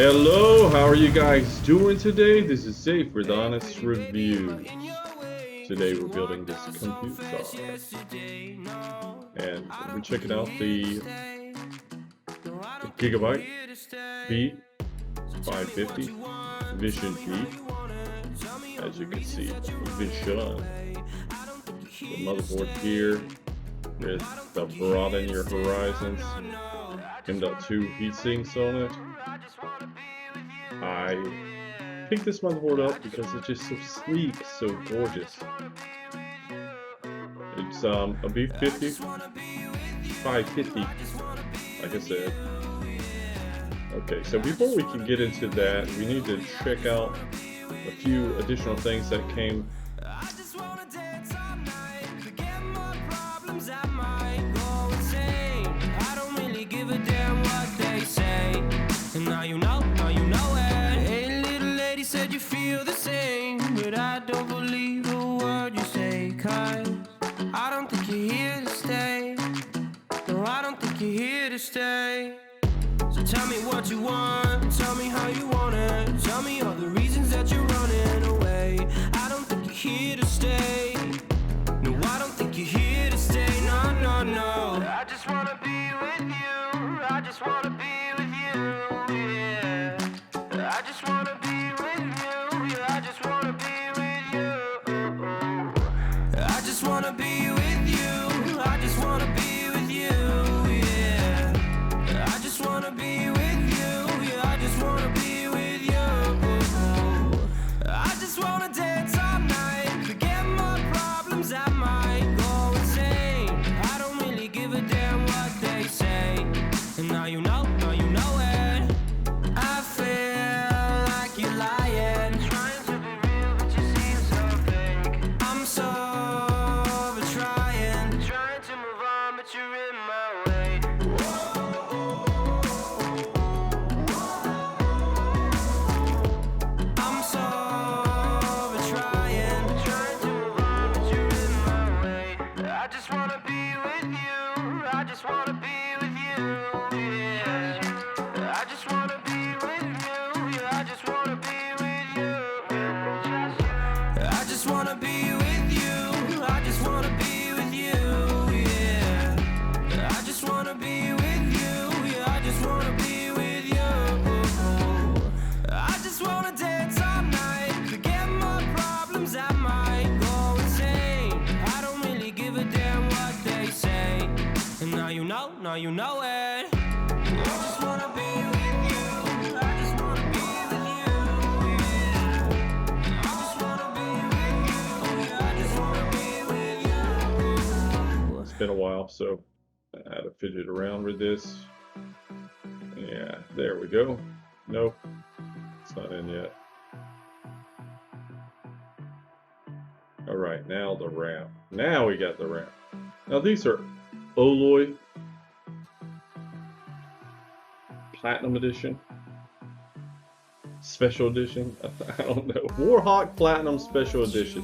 Hello, how are you guys doing today? This is Safe with Honest Reviews. Today we're building this computer, and we're checking out the Gigabyte B550 Vision P. As you can see, Vision. The motherboard here with the Broaden Your Horizons M.2 heatsinks on it. I picked this motherboard up because it's just so sleek, so gorgeous. It's a B50 550, like I said. Okay, so before we can get into that, we need to check out a few additional things that came. Stay. So tell me what you want, tell me how you want it, tell me all the reasons that you're running away. I don't think you're here to stay. No, I don't think you're here to stay. No, no, no. I just wanna be with you. I just wanna be with you. Yeah. I just wanna be with you. Yeah, I just wanna be with you. I just wanna be with you. I just wanna be with you. I just wanna be with you, yeah, I just wanna be with you. I just wanna dance all night, forget my problems, I might go insane. I don't really give a damn what they say. And now you know it. I feel like you're lying, trying to be real, but you seem so fake. I'm so over trying to move on, but you're in my way. Now you know it. I just wanna be with you. I just wanna be with you. Yeah. I just wanna be with you. Yeah, I just wanna be with you. It's been a while, so I had to fidget around with this. Yeah, there we go. Nope, it's not in yet. All right, now the RAM. Now we got the RAM. Now these are OLOy Platinum Edition, Special Edition. I don't know. Warhawk Platinum Special Edition.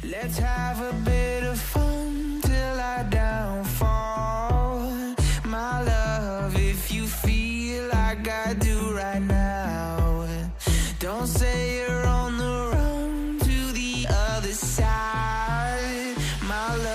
Let's have a bit of fun till I downfall, my love. If you feel like I do right now, don't say you're on the run to the other side, my love.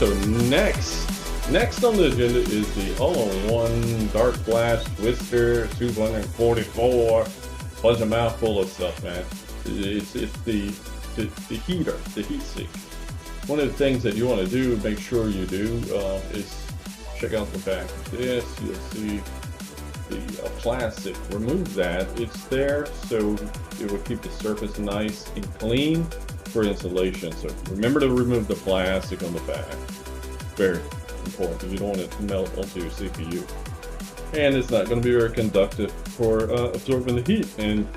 So next on the agenda is the all-in-one Dark Flash Twister 244. Bunch of mouthful of stuff, man. It's the heater, the heat sink. One of the things that you want to do, make sure you do, is check out the back of this. You'll see the plastic. Remove that. It's there so it will keep the surface nice and clean for installation. So remember to remove the plastic on the back. Very important because you don't want it to melt onto your CPU. And it's not going to be very conductive for absorbing the heat, and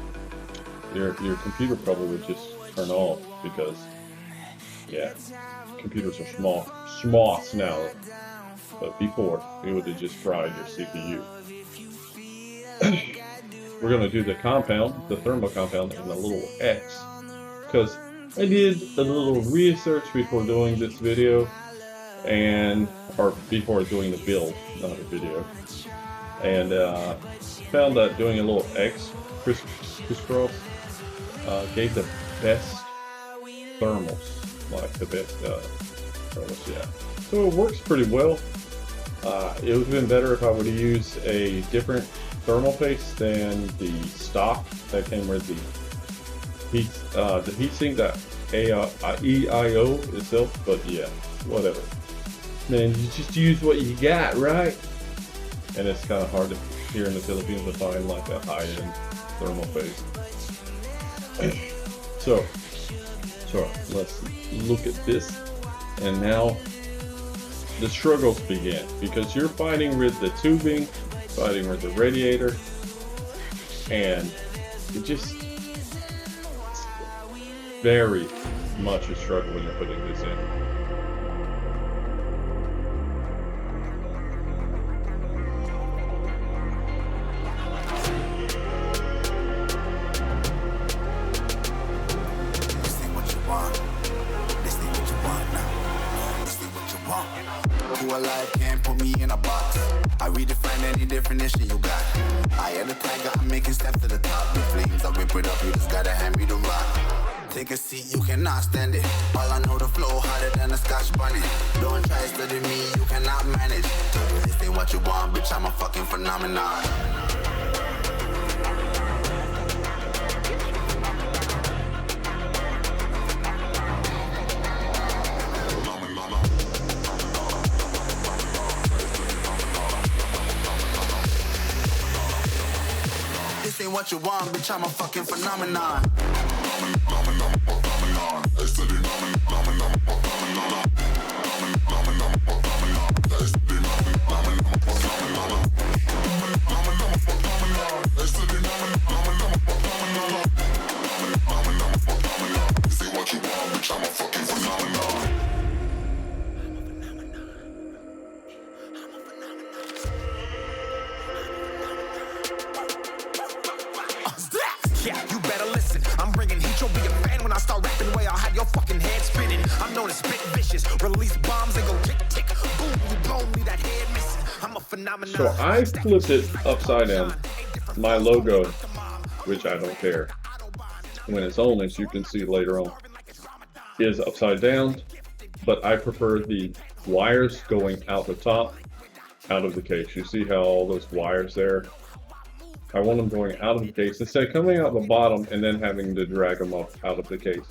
your computer probably would just turn off because, yeah, computers are small now. But before, it would have just fried your CPU. We're going to do the compound, the thermal compound, in a little X, because I did a little research before doing this video, or before doing the build, not a video, and found that doing a little X crisscross gave the best thermals, like the best thermals, yeah. So it works pretty well. It would have been better if I would have used a different thermal paste than the stock that came with the heatsink, that EIO itself, but yeah, whatever. Man, you just use what you got, right? And it's kind of hard to, here in the Philippines, to find like a high-end thermal paste. So let's look at this, and now the struggles begin, because you're fighting with the tubing, fighting with the radiator, and it just very much a struggle when you're putting this in. Alive can't put me in a box. I redefine any definition you got. I am the tiger, I'm making steps to the top. The flames, I whip it up, you just gotta hand me the rock. Take a seat, you cannot stand it. All I know, the flow harder than a Scotch bunny. Don't try study me, you cannot manage. This ain't what you want, bitch, I'm a fucking phenomenon. This ain't what you want, bitch, I'm a fucking phenomenon. Yeah, you better listen. I'm bringing heat, you'll be a fan when I start rapping. Way I'll have your fucking head spinning. I'm known as spit vicious. Release bombs and go tick tick. Boom, you blow me that head missing. I'm a phenomenon. So I flipped it upside down. My logo, which I don't care, when it's on, as you can see later on, is upside down. But I prefer the wires going out the top, out of the case. You see how all those wires there? I want them going out of the case instead of coming out the bottom and then having to drag them up out of the case.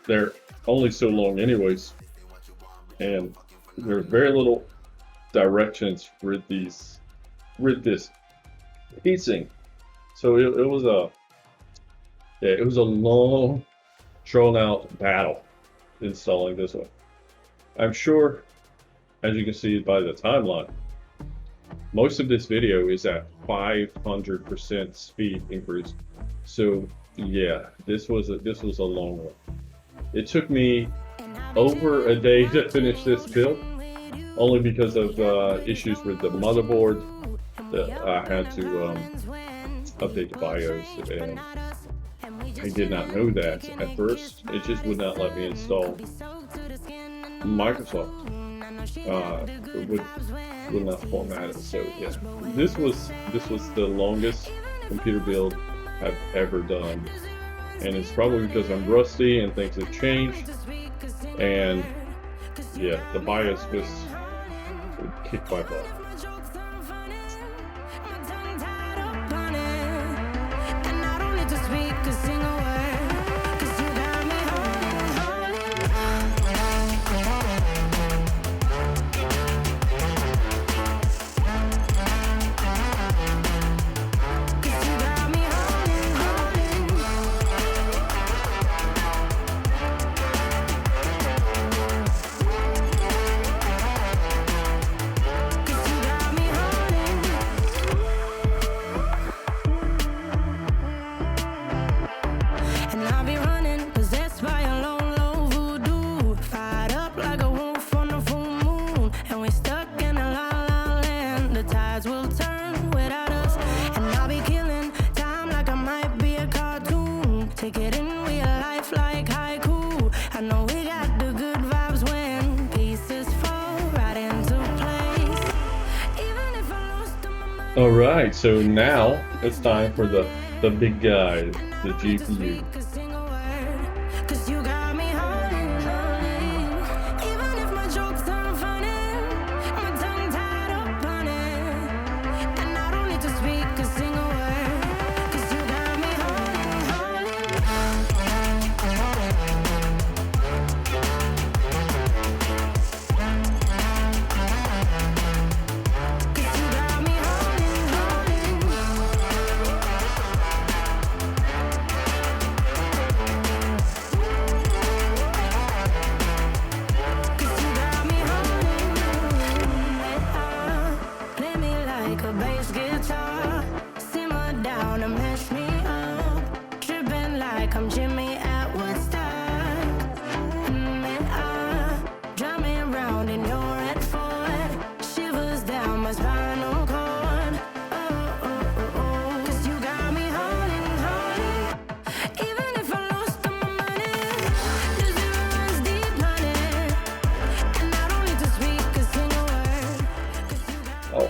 They're only so long anyways, and there are very little directions with this heatsink. So it was a long, drawn out battle installing this one. I'm sure, as you can see by the timeline, most of this video is at 500% speed increase. So yeah, this was a long one. It took me over a day to finish this build, only because of issues with the motherboard. That I had to update the BIOS, and I did not know that at first. It just would not let me install Microsoft. Would not format it. So yeah, this was the longest computer build I've ever done, and it's probably because I'm rusty and things have changed. And yeah, the BIOS would kick my butt. Alright, so now it's time for the big guy, the GPU.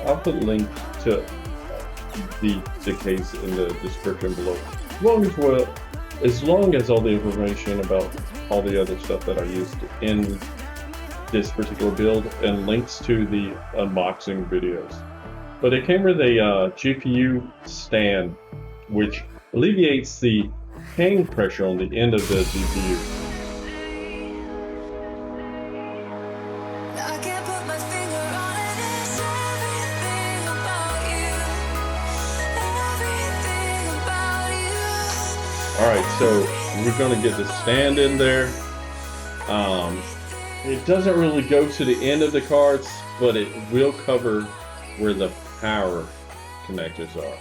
I'll put a link to the case in the description below. As long as all the information about all the other stuff that I used in this particular build and links to the unboxing videos. But it came with a GPU stand, which alleviates the hang pressure on the end of the GPU. Alright, so we're going to get the stand in there. It doesn't really go to the end of the cards, but it will cover where the power connectors are.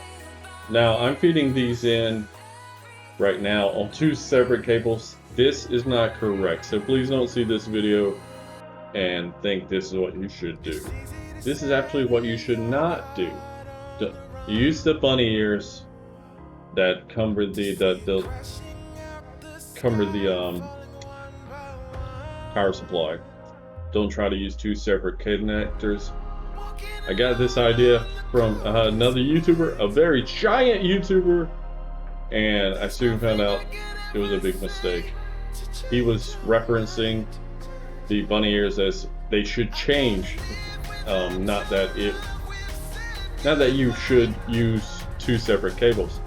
Now, I'm feeding these in right now on 2 separate cables. This is not correct, so please don't see this video and think this is what you should do. This is actually what you should not do. Use the bunny ears that cover the power supply. Don't try to use 2 separate connectors. I got this idea from another YouTuber, a very giant YouTuber, and I soon found out it was a big mistake. He was referencing the bunny ears as they should change, not that you should use 2 separate cables.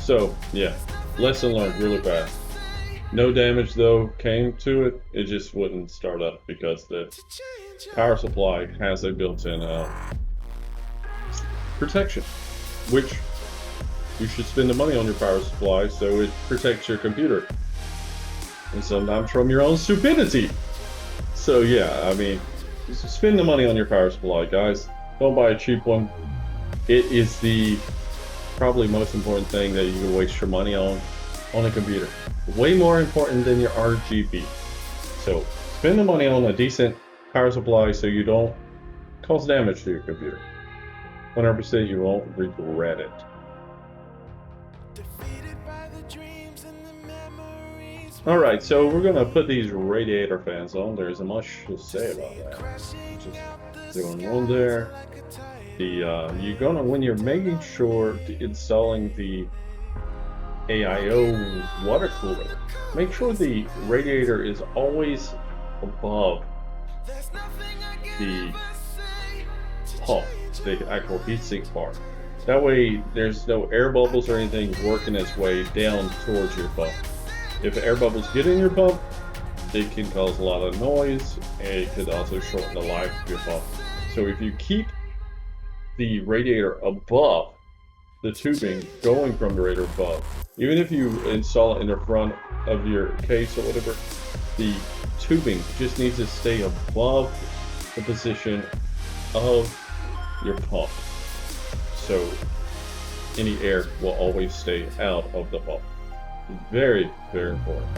So yeah, lesson learned really fast. No damage though came to it. It just wouldn't start up because the power supply has a built-in protection, which you should spend the money on your power supply so it protects your computer, and sometimes from your own stupidity. So yeah, I mean, just spend the money on your power supply, guys. Don't buy a cheap one. It is the probably most important thing that you can waste your money on a computer. Way more important than your RGB. So spend the money on a decent power supply so you don't cause damage to your computer. 100% you won't regret it. Alright, so we're gonna put these radiator fans on. There isn't much to say about that. Just doing one there. When you're making sure to installing the AIO water cooler, make sure the radiator is always above the pump, the actual heatsink part. That way there's no air bubbles or anything working its way down towards your pump. If air bubbles get in your pump, it can cause a lot of noise, and it could also shorten the life of your pump. So if you keep the radiator above the tubing, going from the radiator above, even if you install it in the front of your case or whatever, the tubing just needs to stay above the position of your pump, so any air will always stay out of the pump. Very, very important.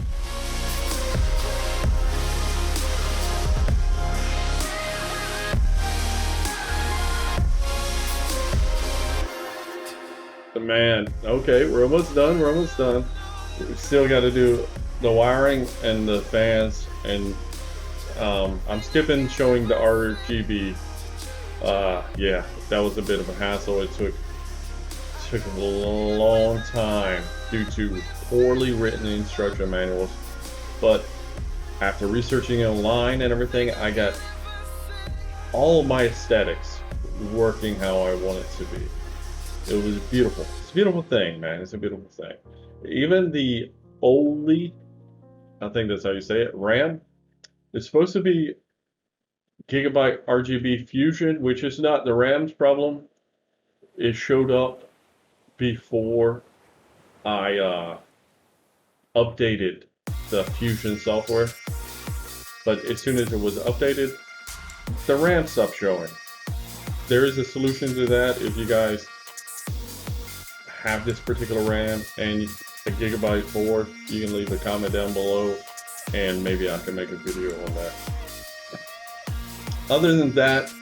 Man, okay, we're almost done. We've still got to do the wiring and the fans, and I'm skipping showing the RGB. Yeah, that was a bit of a hassle. It took took a long time due to poorly written instruction manuals, but after researching online and everything, I got all of my aesthetics working how I want it to be. It was beautiful. It's a beautiful thing, man. It's a beautiful thing. Even the OLOy, I think that's how you say it, RAM, it's supposed to be gigabyte RGB fusion, which is not the RAM's problem. It showed up before I updated the fusion software, but as soon as it was updated, the RAM stopped showing. There is a solution to that. If you guys have this particular RAM and a gigabyte board, you can leave a comment down below and maybe I can make a video on that. Other than that,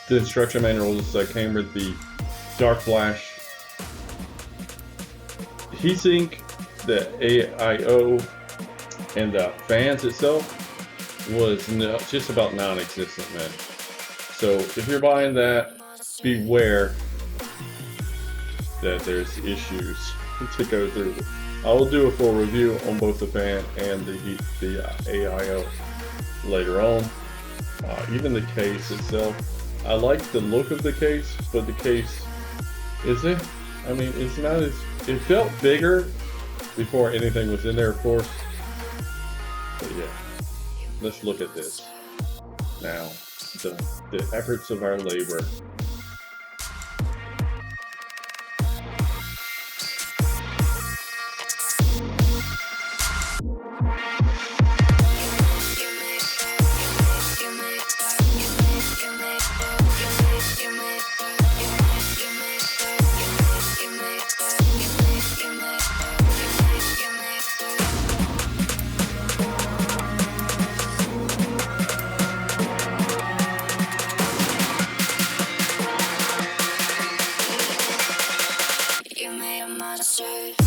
the instruction manuals came with the dark flash heatsink, the AIO, and the fans itself was just about non-existent, man. So if you're buying that, beware that there's issues to go through. I will do a full review on both the fan and the AIO later on. Even the case itself, I like the look of the case, but the case isn't. I mean, it's not as. It felt bigger before anything was in there, of course. But yeah, let's look at this now. The efforts of our labor. You made a monster.